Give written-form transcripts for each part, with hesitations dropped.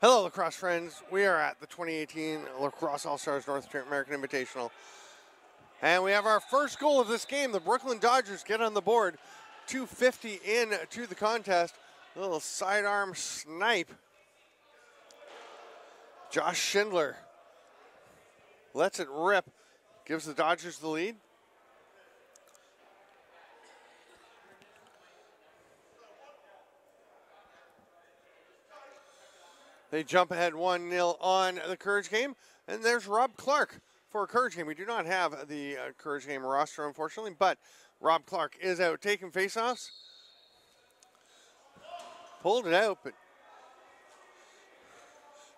Hello, lacrosse friends. We are at the 2018 Lacrosse All-Stars North American Invitational. And we have our first goal of this game. The Brooklyn Dodgers get on the board. 2:50 into the contest. A little sidearm snipe. Josh Schindler lets it rip. Gives the Dodgers the lead. They jump ahead 1-0 on the Courage game. And there's Rob Clark for a Courage game. We do not have the Courage game roster, unfortunately, but Rob Clark is out taking faceoffs. Pulled it out, but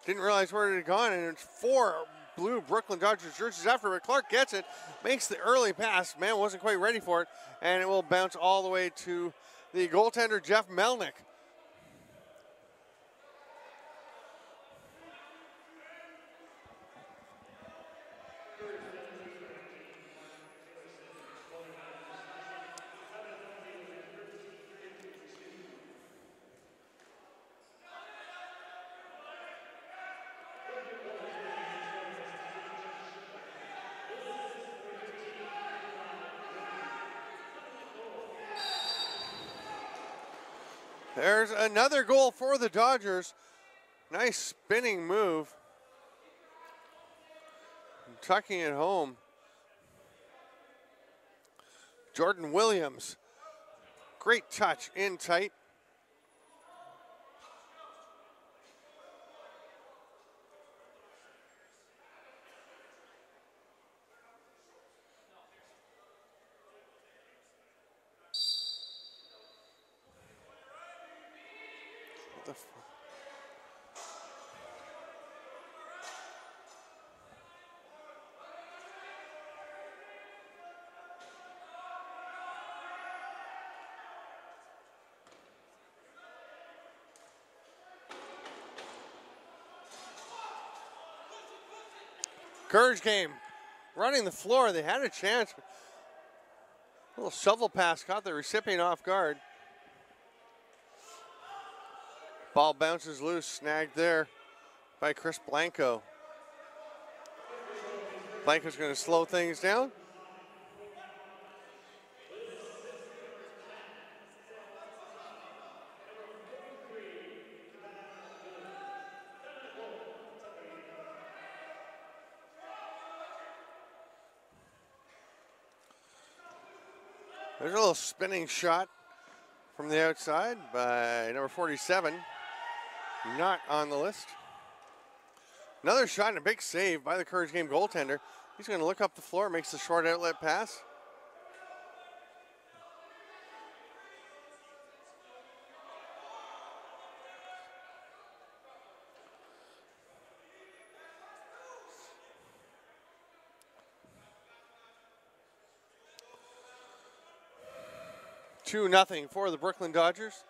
didn't realize where it had gone. And it's 4 blue Brooklyn Dodgers jerseys after, but Clark gets it, makes the early pass. Man wasn't quite ready for it, and it will bounce all the way to the goaltender, Jeff Melnick. There's another goal for the Dodgers. Nice spinning move. Tucking it home. Jordan Williams. Great touch in tight. Courage game running the floor. They had a chance. A little shovel pass caught the recipient off guard. Ball bounces loose, snagged there by Chris Blanco. Blanco's going to slow things down. There's a little spinning shot from the outside by number 47. Not on the list. Another shot and a big save by the Courage game goaltender. He's going to look up the floor, makes the short outlet pass. Nothing for the Brooklyn Dodgers.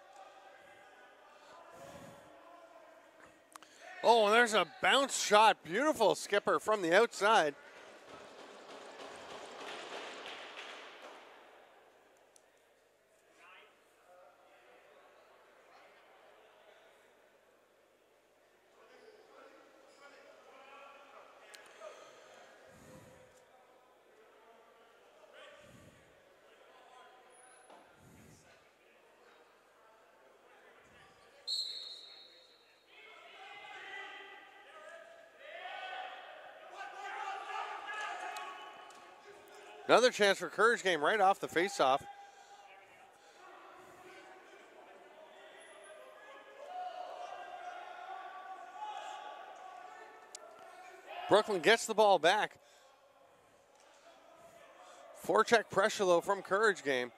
Oh, and there's a bounce shot. Beautiful skipper from the outside. Another chance for Courage game right off the faceoff. Brooklyn gets the ball back. Forecheck pressure though from Courage game.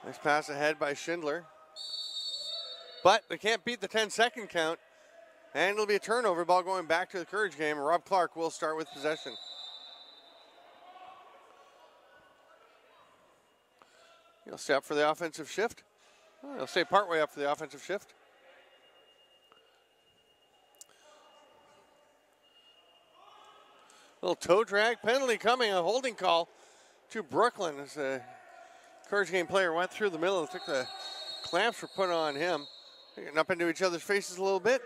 Nice pass ahead by Schindler. But they can't beat the 10-second count. And it'll be a turnover, ball going back to the Courage game. Rob Clark will start with possession. He'll stay up for the offensive shift. Oh, he'll stay partway up for the offensive shift. Little toe drag penalty coming, a holding call to Brooklyn as the Courage game player went through the middle and took the clamps were put on him. They're getting up into each other's faces a little bit.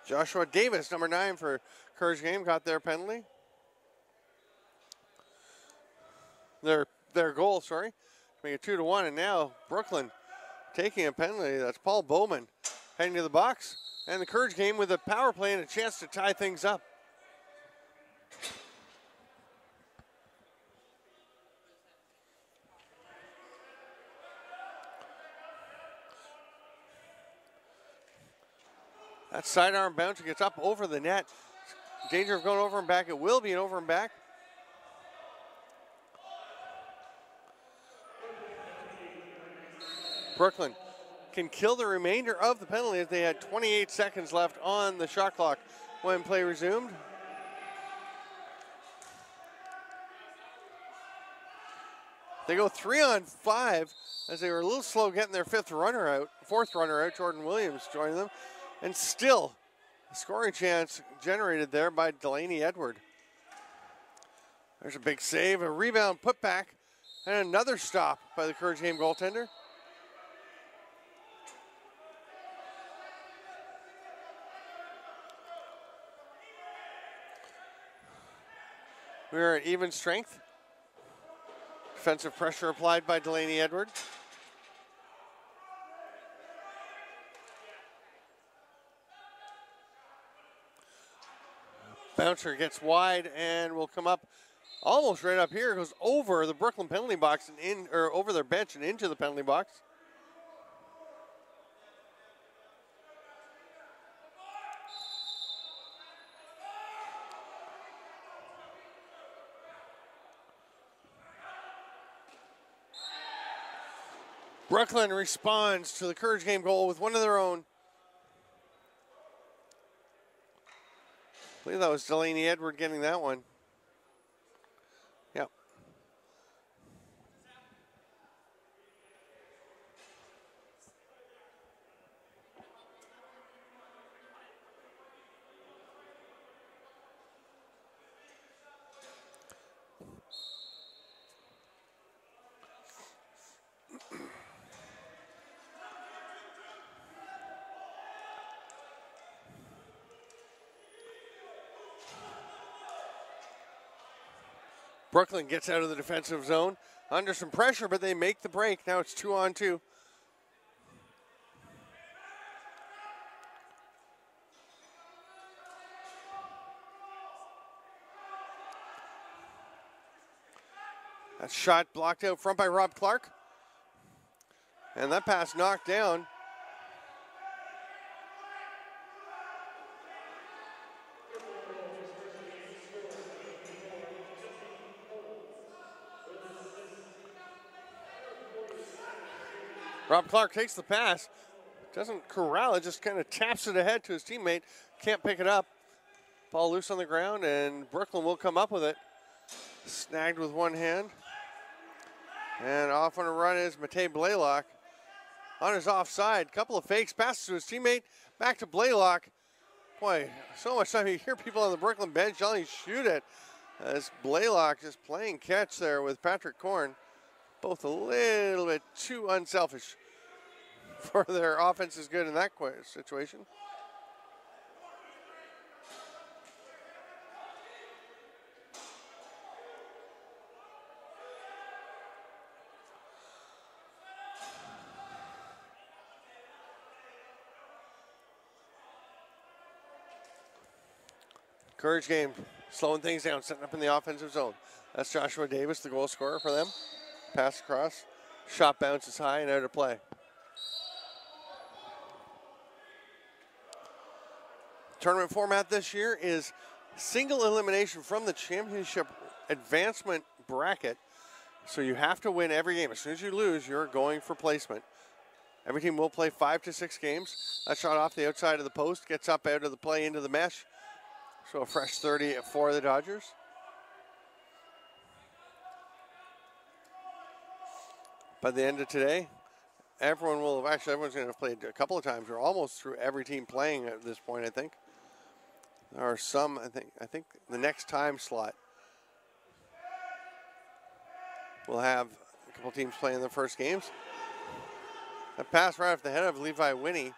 Joshua Davis, number 9 for Courage Game, got their penalty. Their goal, sorry, to make it 2-1, and now Brooklyn taking a penalty. That's Paul Bowman heading to the box, and the Courage Game with a power play and a chance to tie things up. That sidearm bouncer gets up over the net. Danger of going over and back. It will be an over and back. Brooklyn can kill the remainder of the penalty as they had 28 seconds left on the shot clock when play resumed. They go 3-on-5 as they were a little slow getting their fourth runner out. Jordan Williams joining them. And still, a scoring chance generated there by Delaney Edward. There's a big save, a rebound putback, and another stop by the Courage Game goaltender. We are at even strength. Defensive pressure applied by Delaney Edward. Bouncer gets wide and will come up almost right up here. Goes over the Brooklyn penalty box and over their bench and into the penalty box. Brooklyn responds to the Courage Game goal with one of their own. I believe that was Delaney Edward getting that one. Yep. Brooklyn gets out of the defensive zone under some pressure, but they make the break. Now it's 2-on-2. That shot blocked out front by Rob Clark. And that pass knocked down. Rob Clark takes the pass, doesn't corral it, just kind of taps it ahead to his teammate. Can't pick it up. Ball loose on the ground, and Brooklyn will come up with it. Snagged with one hand. And off on a run is Matej Blaylock. On his offside, couple of fakes, passes to his teammate, back to Blaylock. Boy, so much time you hear people on the Brooklyn bench yelling, shoot it. As Blaylock just playing catch there with Patrick Korn. Both a little bit too unselfish for their offense is good in that situation. Courage Game slowing things down, setting up in the offensive zone. That's Joshua Davis, the goal scorer for them. Pass across, shot bounces high and out of play. Tournament format this year is single elimination from the championship advancement bracket. So you have to win every game. As soon as you lose, you're going for placement. Every team will play 5 to 6 games. That shot off the outside of the post, gets up out of the play into the mesh. So a fresh 30 for the Dodgers. By the end of today, everyone will have, actually everyone's going to have played a couple of times. We're almost through every team playing at this point, I think. There are some, I think the next time slot we'll have a couple teams playing the first games. That pass right off the head of Levi Winnie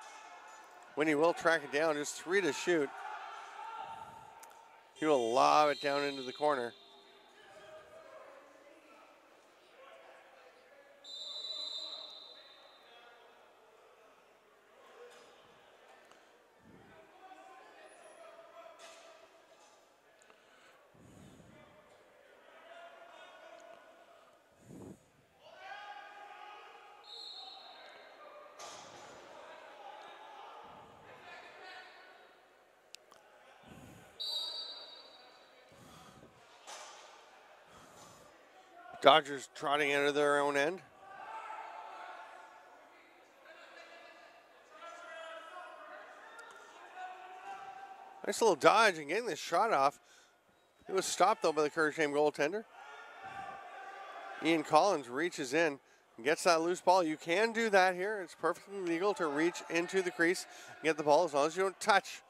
Winnie will track it down, just 3 to shoot. He will lob it down into the corner. Dodgers trotting out of their own end. Nice little dodge and getting this shot off. It was stopped though by the Courage Game goaltender. Ian Collins reaches in and gets that loose ball. You can do that here. It's perfectly legal to reach into the crease and get the ball as long as you don't touch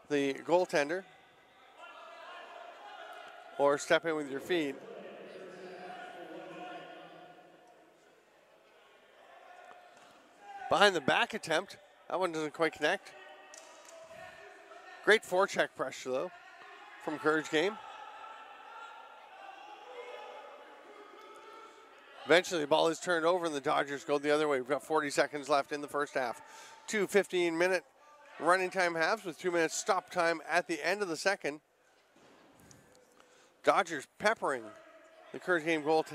the goaltender or step in with your feet. Behind the back attempt. That one doesn't quite connect. Great forecheck pressure though from Courage Game. Eventually the ball is turned over and the Dodgers go the other way. We've got 40 seconds left in the first half. 2 15-minute running time halves with 2 minutes stop time at the end of the second. Dodgers peppering the Courage Game goal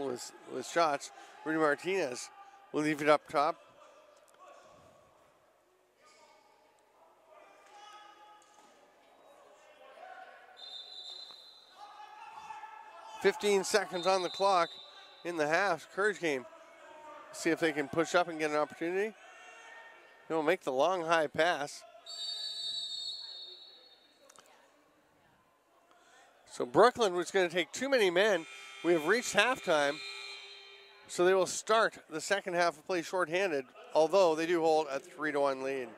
with shots. Rudy Martinez will leave it up top. "15 seconds on the clock in the half. Courage Game. See if they can push up and get an opportunity. He'll make the long high pass. So Brooklyn was going to take too many men. We have reached halftime. So they will start the second half of play shorthanded, although they do hold a 3-1 lead.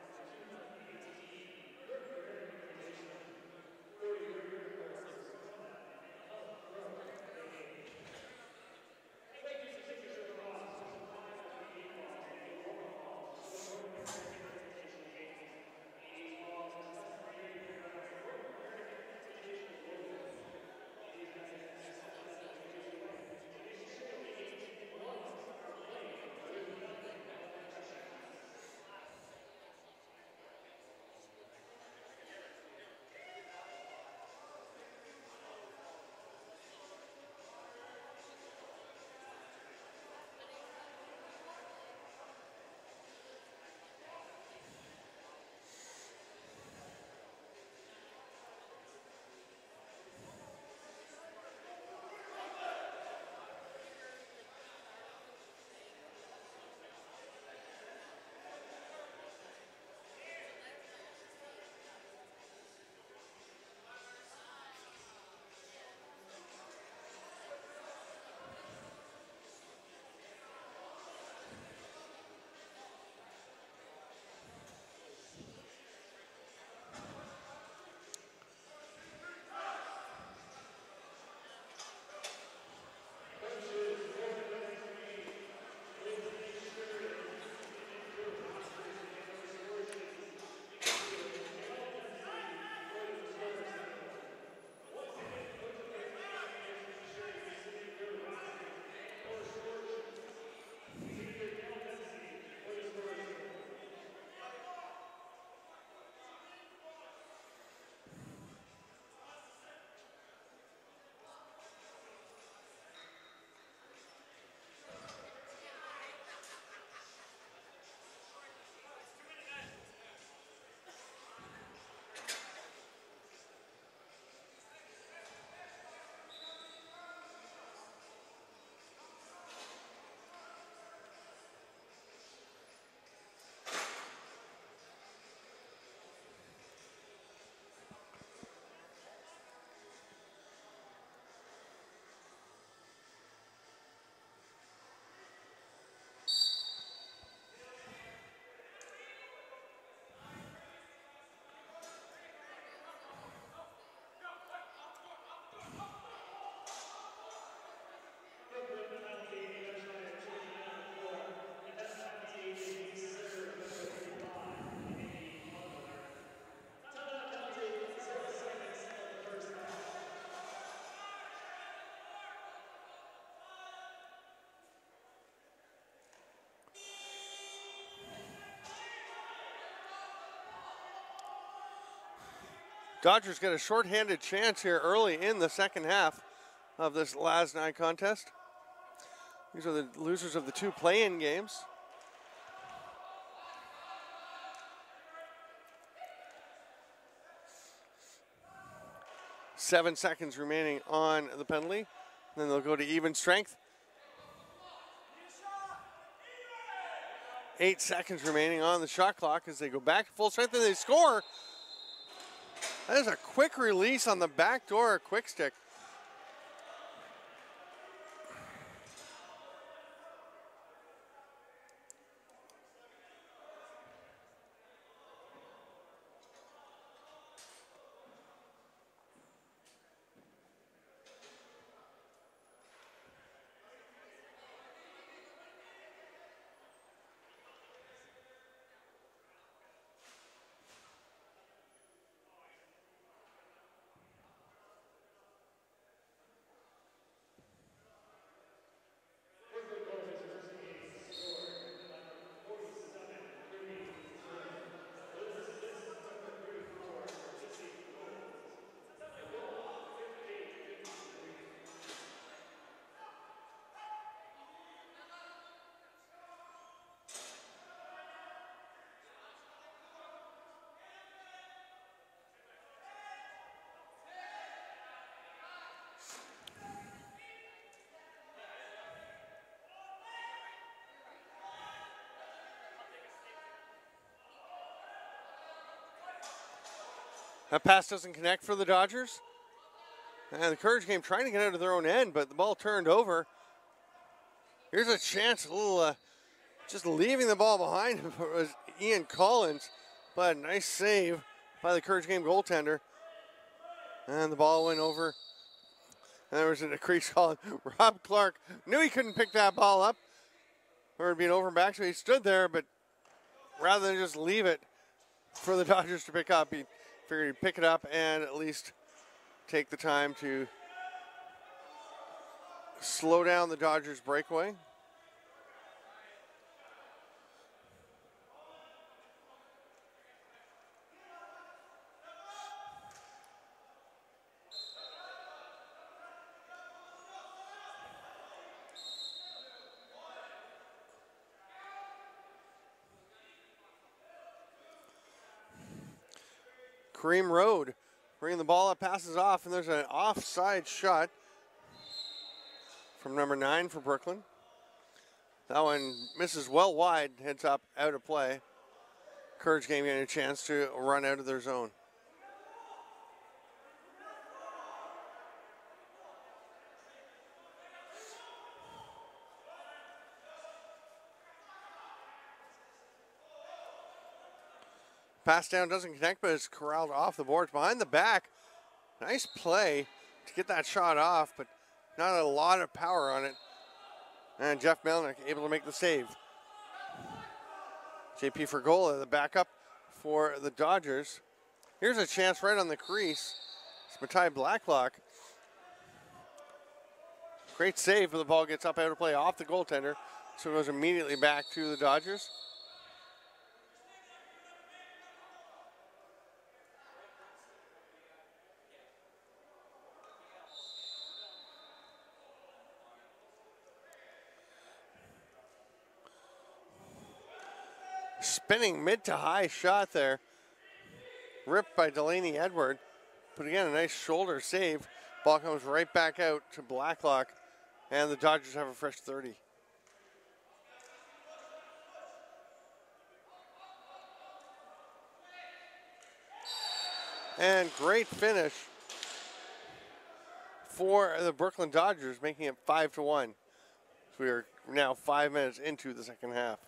Dodgers get a shorthanded chance here early in the second half of this LASNAI contest. These are the losers of the 2 play-in games. Seven seconds remaining on the penalty. Then they'll go to even strength. 8 seconds remaining on the shot clock as they go back to full strength and they score. That is a quick release on the back door, quick stick. That pass doesn't connect for the Dodgers. And the Courage game trying to get out of their own end, but the ball turned over. Here's a chance, a little just leaving the ball behind him was Ian Collins, but nice save by the Courage game goaltender. And the ball went over. And there was a crease call. Rob Clark knew he couldn't pick that ball up, or it'd be an over and back, so he stood there, but rather than just leave it for the Dodgers to pick up, he figured he'd pick it up and at least take the time to slow down the Dodgers breakaway. Kareem Road bringing the ball up, passes off, and there's an offside shot from number 9 for Brooklyn. That one misses well wide, heads up, out of play. Courage game getting a chance to run out of their zone. Pass down doesn't connect, but it's corralled off the boards. Behind the back, nice play to get that shot off, but not a lot of power on it. And Jeff Melnick able to make the save. JP Fergola, the backup for the Dodgers. Here's a chance right on the crease. It's Matai Blacklock. Great save, but the ball gets up out of play off the goaltender, so it goes immediately back to the Dodgers. Spinning mid to high shot there. Ripped by Delaney Edward. But again, a nice shoulder save. Ball comes right back out to Blacklock. And the Dodgers have a fresh 30. And great finish for the Brooklyn Dodgers, making it 5-1. So we are now 5 minutes into the second half.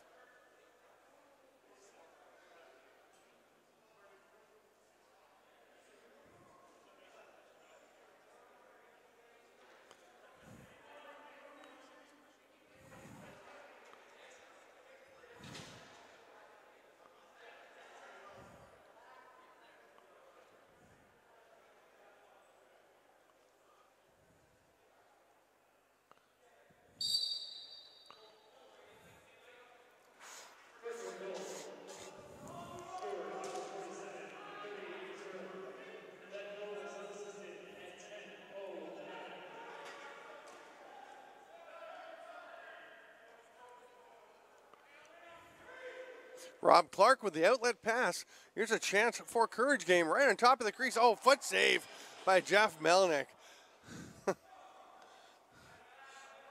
Rob Clark with the outlet pass. Here's a chance for Courage Game right on top of the crease. Oh, foot save by Jeff Melnick.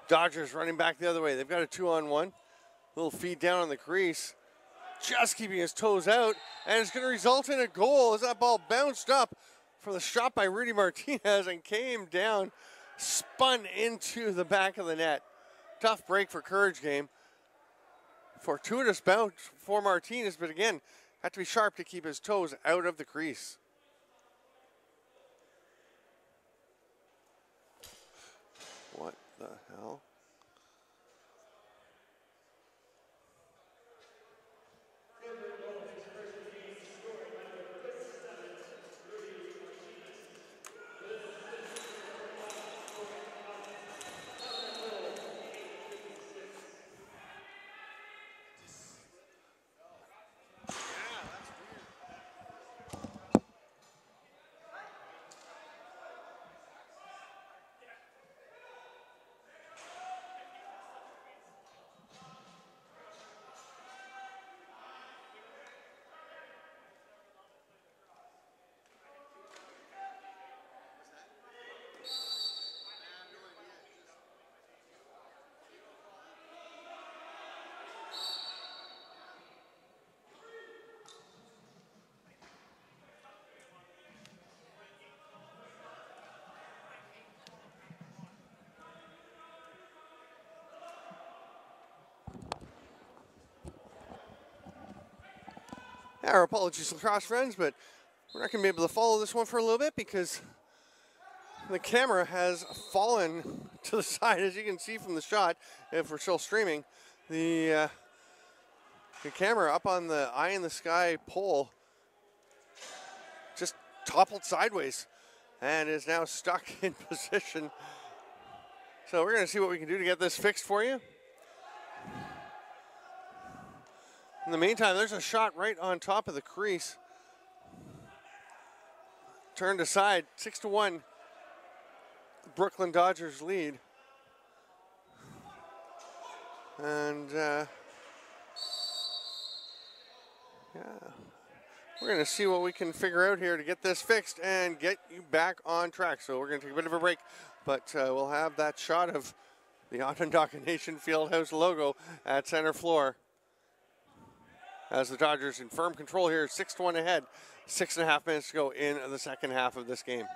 Dodgers running back the other way. They've got a 2-on-1. Little feed down on the crease. Just keeping his toes out. And it's going to result in a goal as that ball bounced up from the shot by Rudy Martinez and came down, spun into the back of the net. Tough break for Courage Game. Fortuitous bounce for Martinez, but again, had to be sharp to keep his toes out of the crease. What the hell? Our apologies, lacrosse friends, but we're not going to be able to follow this one for a little bit because the camera has fallen to the side, as you can see from the shot. If we're still streaming, the camera up on the eye in the sky pole just toppled sideways and is now stuck in position. So we're going to see what we can do to get this fixed for you. In the meantime, there's a shot right on top of the crease. Turned aside, 6-1. Brooklyn Dodgers lead. And yeah, we're going to see what we can figure out here to get this fixed and get you back on track. So we're going to take a bit of a break, but we'll have that shot of the Onondaga Nation Fieldhouse logo at center floor. As the Dodgers in firm control here, 6-1 ahead, 6.5 minutes to go in the second half of this game.